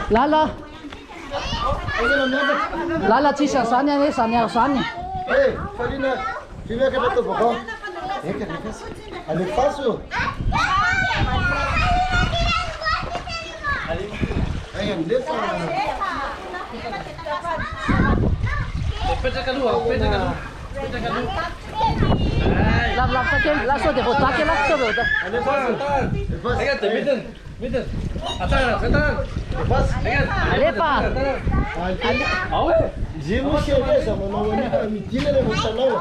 来了，来了，去小山呢？你山呢？山呢？ Ei, Farina, vieni che metto poco. È fácil. Ayun, dito. Peta kedua. Lap sakit, langsung deh, otak kita langsung deh. È fácil. Ingat, mitten. Atas, Faz. Lepas. Awe. Jimu siya desa, mamawali ka mitila na musalaw.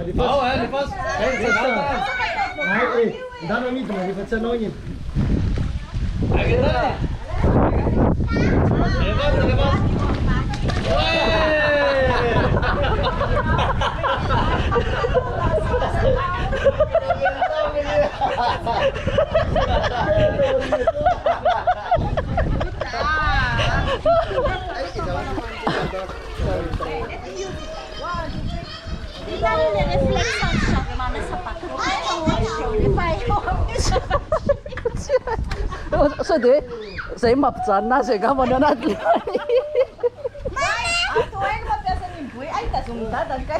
È fácil. Lepas. Ay, dano mito, di faccia noin. Lepas. Sao thế? Saya mập chân na, saya kamu ada nanti. Ako ay mapiyasa ni Boy. Ay, tasungdadan ka.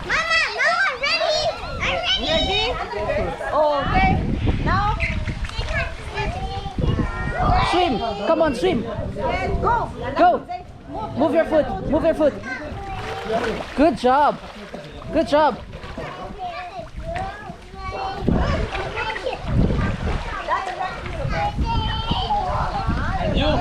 Mama, no, I'm ready. I'm ready. Ready? Okay. Now, Swim, come on, swim. let's go. Go. Move your foot. Good job.